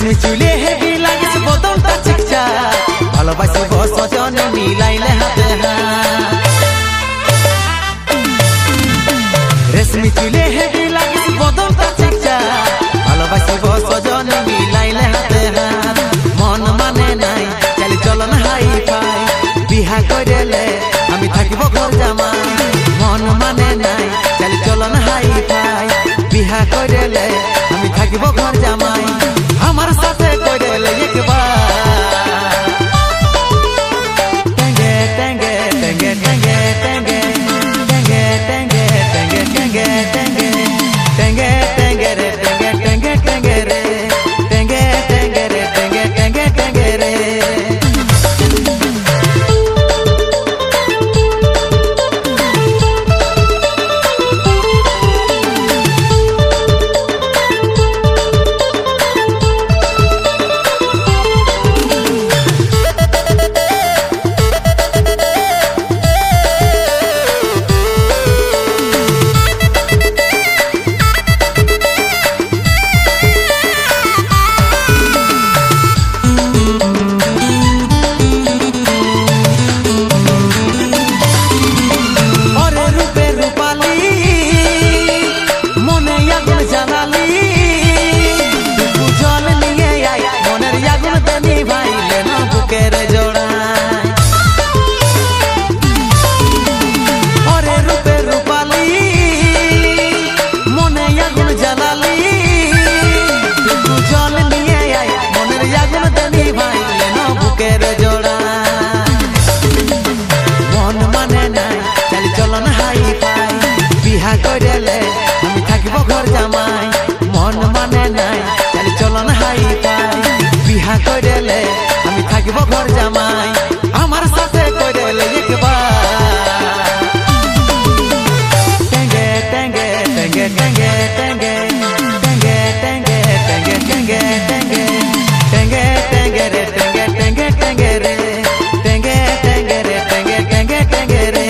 রেশমি চুলে হেভি লাগিস বদনটা চিকচা ভালোবাসিব সজন মিলাইলে হাতে হাত রেশমি চুলে হেভি লাগিস বদনটা চিকচা ভালোবাসিব সজন মিলাইলে হাতে হাত মন মানে নাই চালি চলন হাই ফাই বিহা কইলে আমি থাকিব ঘর জামাই মন মানে নাই চালি চলন হাই ফাই বিহা কইলে আমি থাকিব ঘর জামাই আমার সাথে কইলে একবার টেঙ্গে টেঙ্গে টেঙ্গে টেঙ্গে টেঙ্গে টেঙ্গে টেঙ্গে টেঙ্গে টেঙ্গে টেঙ্গে টেঙ্গে রে টেঙ্গে টেঙ্গে টেঙ্গে রে টেঙ্গে টেঙ্গে রে টেঙ্গে টেঙ্গে টেঙ্গে রে কইলে আমি থাকিব ঘর জামাই মন মানে নাই চালি চলন হাই পাই বিহা কইলে আমি থাকিব ঘর জামাই আমার সাথে কইলে একবার টেঙ্গে টেঙ্গে টেঙ্গে টেঙ্গে টেঙ্গে টেঙ্গে টেঙ্গে টেঙ্গে টেঙ্গে টেঙ্গে টেঙ্গে টেঙ্গে রে টেঙ্গে টেঙ্গে টেঙ্গে রে টেঙ্গে টেঙ্গে রে টেঙ্গে টেঙ্গে টেঙ্গে রে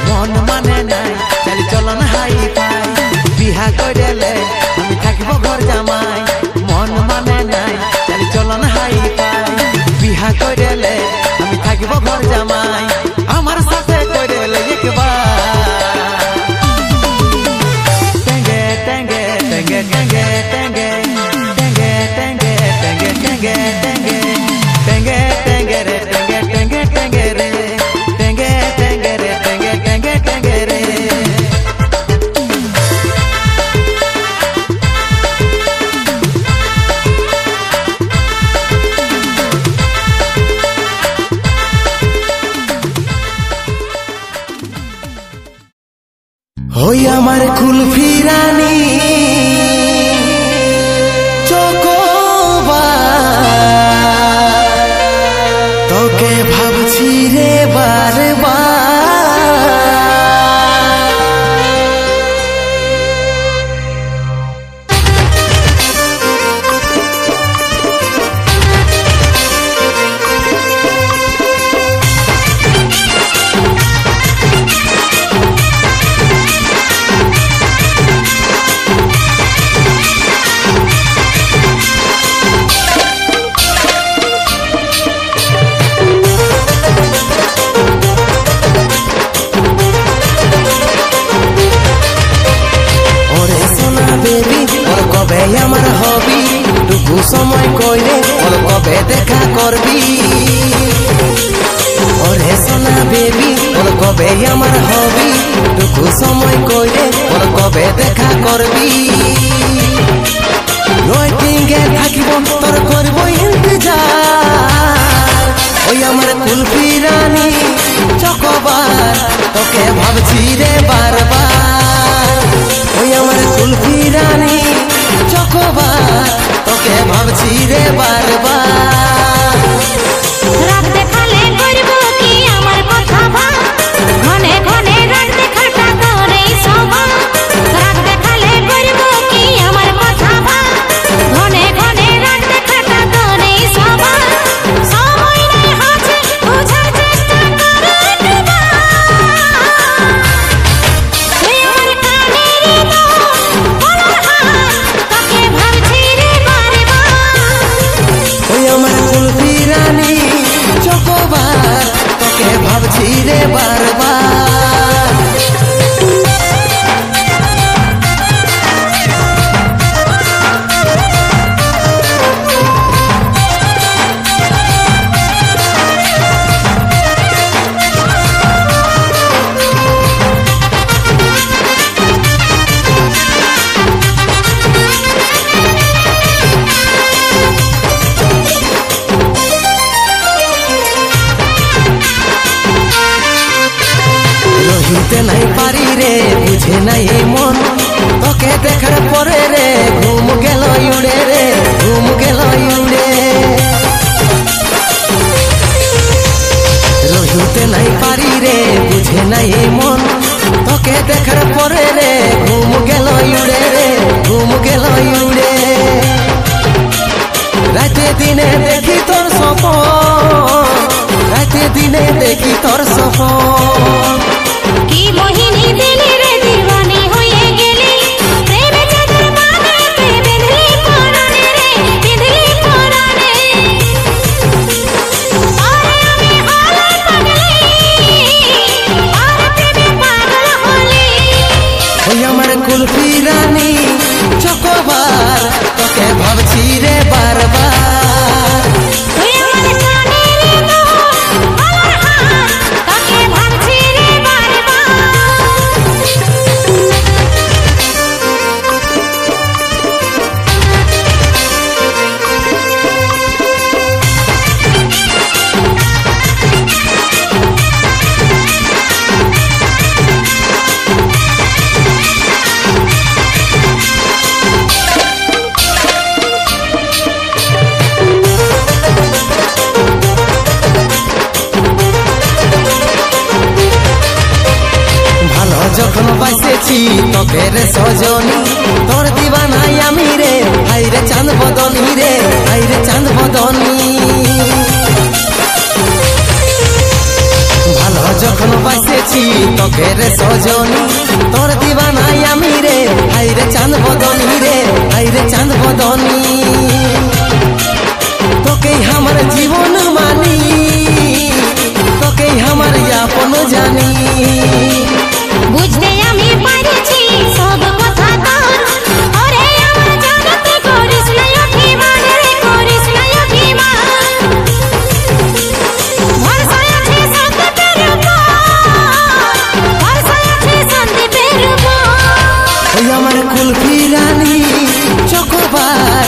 মন মানে নাই চালি চলন হাই পাই বিহা কইলে আমি থাকিব ঘর জামাই মন মানে নাই চালি চলন হাই পাই বিহা কইলে আমি থাকিব ঘর জামাই আমার সাথে কইলে একবার টেঙ্গে টেঙ্গে টেঙ্গে টেঙ্গে টেঙ্গে টেঙ্গে টেঙ্গে টেঙ্গে টেঙ্গে টেঙ্গে টেঙ্গে টেঙ্গে রে টেঙ্গে টেঙ্গে টেঙ্গে রে টেঙ্গে টেঙ্গে রে টেঙ্গে টেঙ্গে টেঙ্গে রে হই আমার কুলফি রানী তোকে ভাবছি রে বারবার আমার হবি টুকু সময় কইলে কবে দেখা করবি কবে আমার হবি টুকু সময় কইরে বল কবে দেখা করবি ওয়েটিং এ থাকিব তোর করব ইন্তজার ওই আমার কুলফি রানী চকোবার তোকে ভাবছি রে বারবার ওই আমার কুলফি রানী চকোবার তোকে ভাবছি রে বারবার রাত দেখালে করব কি আমার কথা ভাব ঘনে ঘনে রাত দেখাটা তোরেই স্বভাব রাত দেখালে করব কি আমার কথা ভাব ঘনে ঘনে রাত দেখাটা তোরেই স্বভাব সময় নাই হাতে বুঝার চেষ্টা কর একবার তুই আমার কানেরই তো বলার হার তোকে ভাবছি রে বারবার ওই আমার কুলফি রানী চকোবার তোকে ভাবছি রে বারবার রহিতে নাই পারি রে বুঝে নাই এই মন তোকে দেখার পরে রে ঘুম গেল উড়ে রে ঘুম গেল উড়ে রহিতে নাই পারি রে বুঝে নাই এই মন তোকে দেখার পরে রে ঘুম গেল উড়ে রে ঘুম গেল উড়ে রাতে দিনে দেখি তোর স্বপ্ন রাতে দিনে দেখি তোর স্বপ্ন কি মোহিনী দিলি রে দিওয়ানি হয়ে গেলি প্রেমে চাদর বানাতে বেঁধলি পরাণে রে বেঁধলি পরাণে আরে আমি হলাম পাগলি আর প্রেমে পাগল হলি ওই আমার কুলফি রানী চকোবার তোকে ভাবছি রে বারবার তুই আমার কানেরই তো বলার হার তোকে ভাবছি রে বারবার ভালো যখন বাসেছি তোকে রে সজনী তোর দিবানাই আমি রে হাই রে চাঁদ বদনী রে হাই রে চাঁদ বদনী ভালো যখন বাসেছি তোকে রে সজনী তোর দিবানাই আমি রে হাই রে চাঁদ বদনী রে হাই রে চাঁদ বদনী তোকেই আমার জীবন মানি তোকেই আমার আপন জানি বুঝতে আমি পারছি সব কথা তোর ওরে আমার জগতে করিস না অভিমান রে করিস না অভিমান ভরসা আছে সন্দীপের উপর ভরসা আছে সন্দীপের উপর ওই আমার কুলফি রানী চকোবার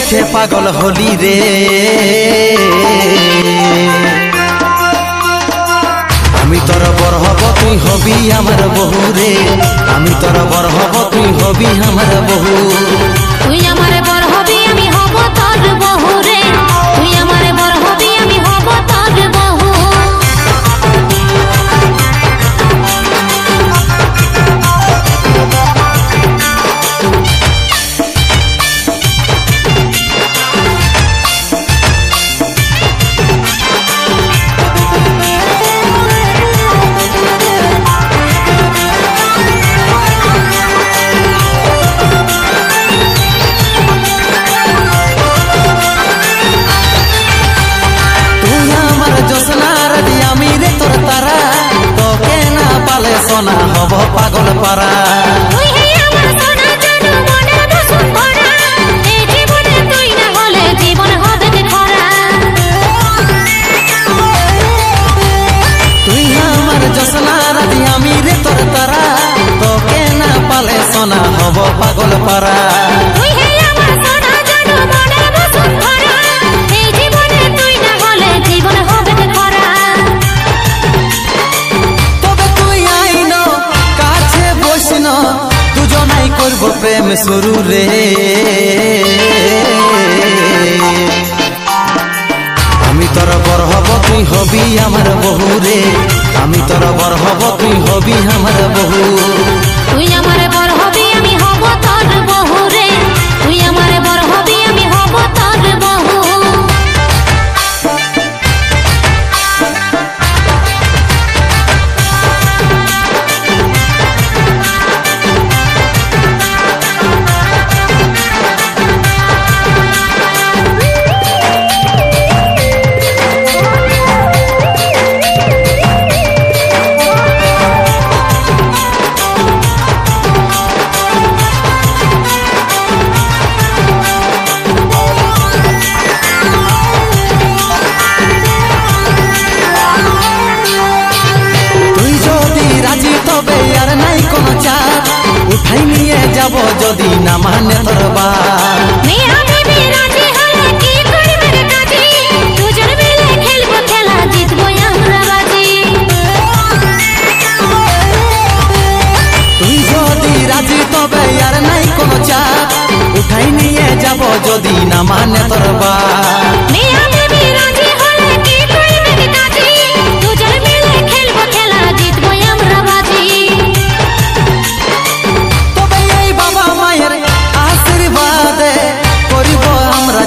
দেখে পাগল হলি রে। আমি তোর বর হব তুই হবি আমার বহু রে, আমি তোর বর হব তুই হবি আমার বহু। তুই আমারে বর হবি আমি হব তোর বহু রে, তুই আমারে বর হবি আমি হব তোর বহু। সোনা হব পাগল পারা, তুই হে আমার সোনা জানো মনের বসুন্ধরা, এই জীবনে তুই না হলে জীবন হবে যে খরা। তুই আমার জোসনা রাতি আমি রে তোর তারা, তোকে না পালে সোনা হব পাগল পারা। তুই হে আমার সোনা জানো মনের বসুন্ধরা, এই জীবনে তুই না হলে জীবন হবে যে খরা। দুজনাই করব প্রেম শুরু রে। আমি তোর বর হব তুই হবি আমার বহু রে, আমি তোর বর হব তুই হবি আমার বহু। তুই আমারে বর হবি আমি হব তোর বহু রে, তুই আমারে বর হবি আমি হব তোর বহু। উঠাই নিয়ে যাব যদি না মানে তোর বাপ, মিয়া বিবি রাজি হলে কি করবে রে কাজী, দুজন মিলে খেলবো খেলা জিতবো আমরা বাজি। তুই যদি রাজি তবে আর নাই কোনো চাপ, উঠাই নিয়ে যাব যদি না মানে তোর বাপ। মিয়া বিবি রাজি হলে কি করবে রে কাজী, দুজন মিলে খেলবো খেলা জিতবো আমরা বাজি।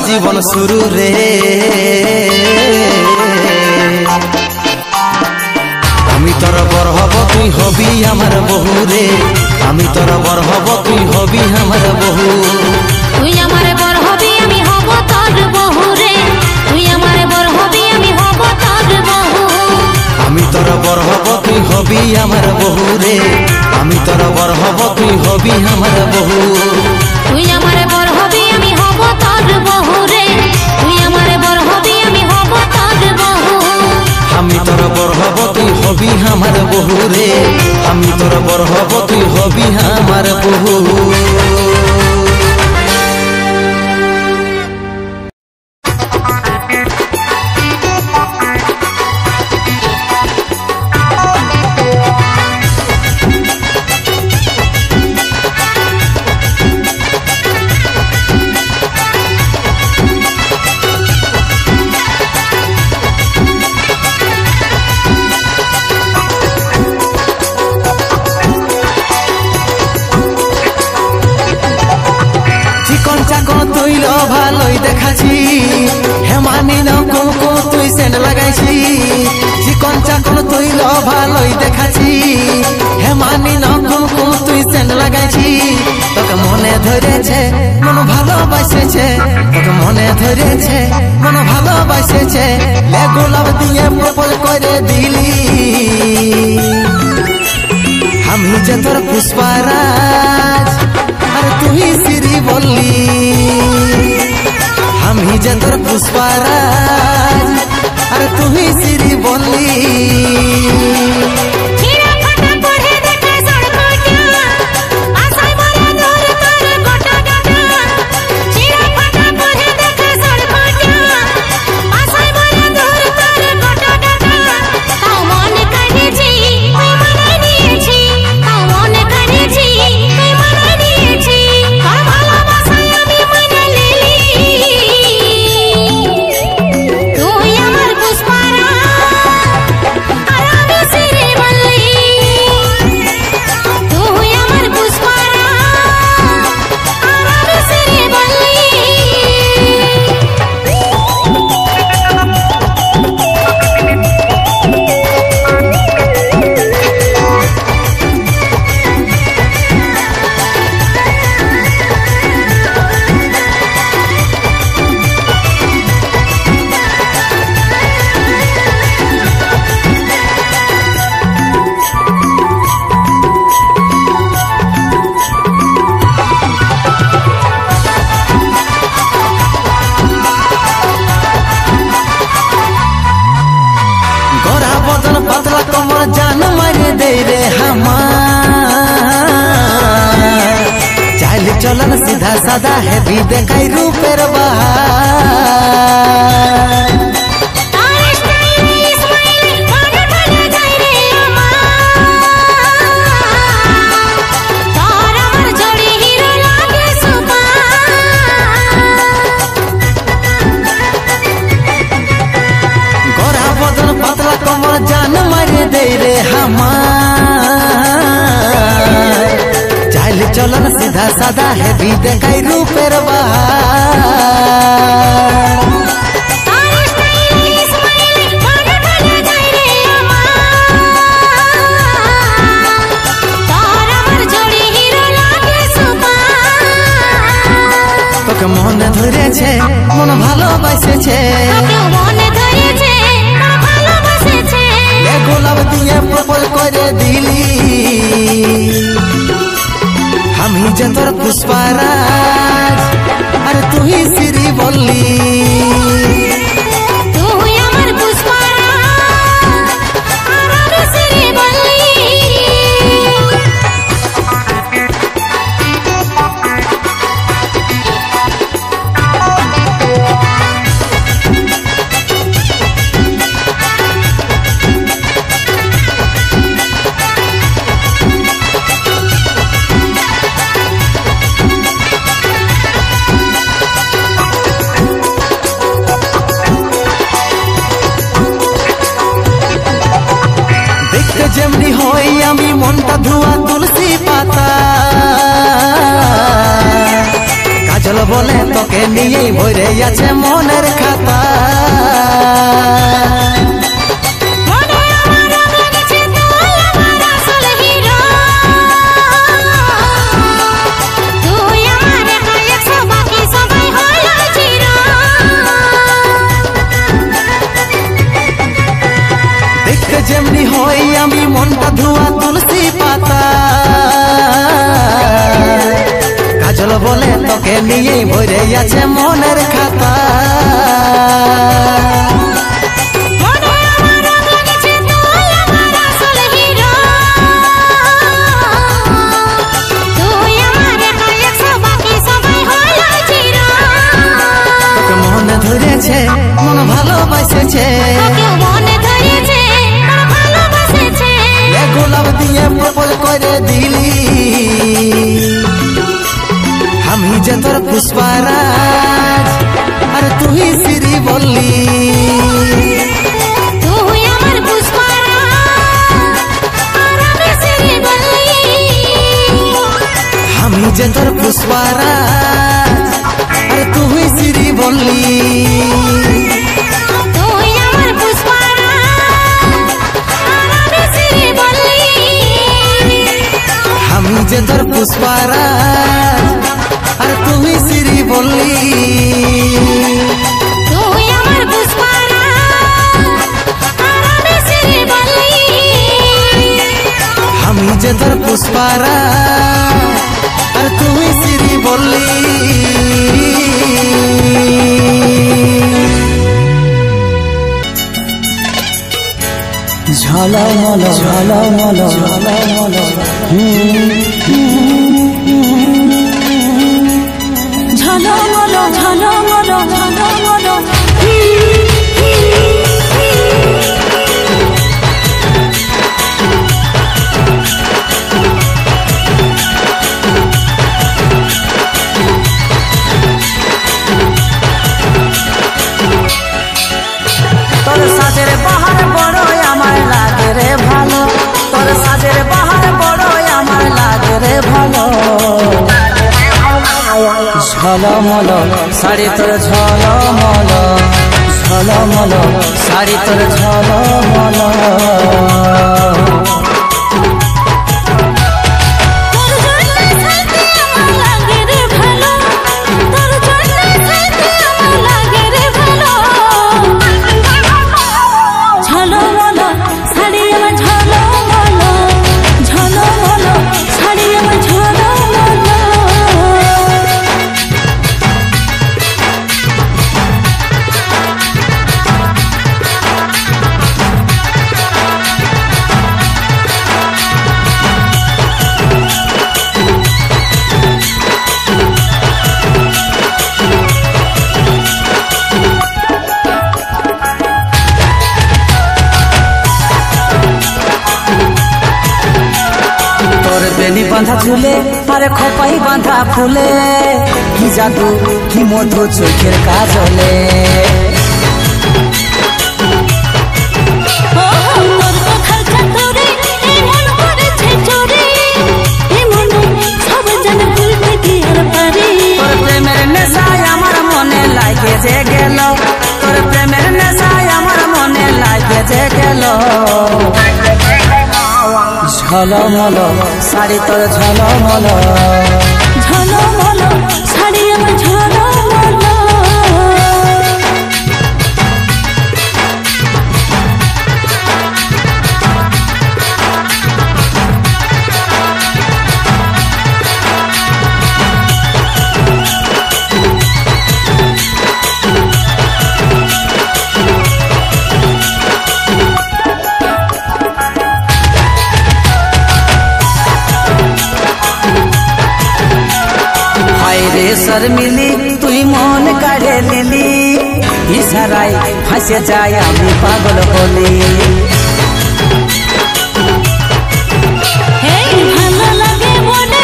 জীবন শুরু রে। আমি তোর বর হব তুই হবি আমার বহু রে, আমি তোর বর হব তুই হবি আমার বহু। তুই আমারে বর হবি আমি হব তোর বহু রে, তুই আমারে বর হবি আমি হব তোর বহু। আমি তোর বর হব তুই হবি আমার বহু রে, আমি তোর বর হব তুই হবি আমার বহু। তুই আমারে বর হবি আমি হব তোর বহু রে, তুই আমারে বর হবি আমি হব তোর বহু। আমি তোর বর হব তুই হবি আমার বহু রে, আমি তোর বর হব তুই হবি আমার বহু। ভালোই দেখাছি হেমানি নকম কো তুই সেন্ট লাগাইছি, চিকন চাকন তুই ভালোই দেখাছি হেমানি নকম কো তুই সেন্ট লাগাইছি। তোকে মনে ধরেছে মন ভালোবাসেছে, তোকে মনে ধরেছে মন ভালোবাসেছে, লে গোলাপ দিয়ে প্রপোজ করে দিলি। আমি যে তোর পুষ্পারাজ আর তুই শ্রী বললি, আমি যে তোর পুষ্পারাজ আর তুই শ্রী বললি। আশায় चलन सीधा साधा है भी देखाई रूपेर बहार गोरा बदन पतला कमर जान मारे दे रे हमार चाल चलन सीधा साधा है भी देखाई रूपेर बहार তোকে মনে ধরেছে মন ভালোবাসেছে গোলাপ দিয়ে প্রপোজ করে দিলি আমি যে তোর পুষ্পারাজ আর তুই শ্রী বললি যেমনি হই আমি মনটা ধোয়া তুলসী পাতা কাজল বলে তোকে নিয়েই ভরে আছে মনের খাতা যেমনি হই আমি মনটা ধোয়া তুলসী পাতা কাজল বলে তোকে নিয়েই ভরে আছে মনের খাতা তোকে মনে ধরেছে মন ভালোবাসেছে গোলাপ দিয়ে প্রপোজ করে দিলি আমি যে তোর পুষ্পারাজ আর তুই শ্রী বললি আমি যে তোর পুষ্পারাজ আর তুই শ্রী বললি আমি যে তোর পুষ্পারাজ আর তুই শ্রী বললি আমি যে তোর পুষ্পারাজ আর তুই শ্রী বললি ঝলমল ঝলমল ঝলমল ঝলমল ঝলমল ঝলমল তোর সাজের বাহার বড় আমার লাগে রে ভালো তোর সাজের বাহার বড় আমার লাগে রে ভালো ঝলমল শাড়ি তোর ঝলমল ঝলমল শাড়ি তোর ঝলমল আরে খোপাই বাঁধা ফুলে কি জাদু কি মধু চোখের কাজলে প্রেমের নেশায় আমার মনে লাগে যে গেল তোর প্রেমের নেশায় আমার মনে লাগে যে গেল ঝলমল শাড়ি তোর ঝলমল ঝলমল শাড়ি আমার ঝলমল শর্মিলি তুই মন কাড়ে নিলি ইশারায় ফাঁসে যায় আমি পাগল হলি ভালো লাগে মনে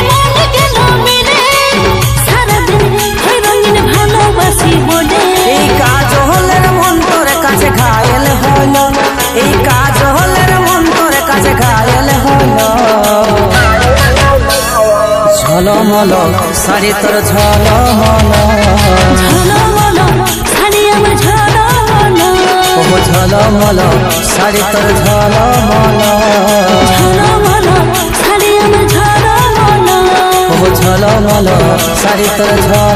মন কেন মিলে সারাদিন ওই রঙিন ভালোবাসি বলে এই কাজ হলের মন তোর কাছে ঘায়েল হলো এই কাজ হলের মন তোর কাছে ঘায়েল হলো ঝলমল শাড়ি তোর ঝলমল ঝলমল শাড়ি আমার ঝলমল ও ঝলমল শাড়ি তোর ঝলমল ঝলমল শাড়ি আমার ঝলমল ও ঝলমল শাড়ি তোর ঝলমল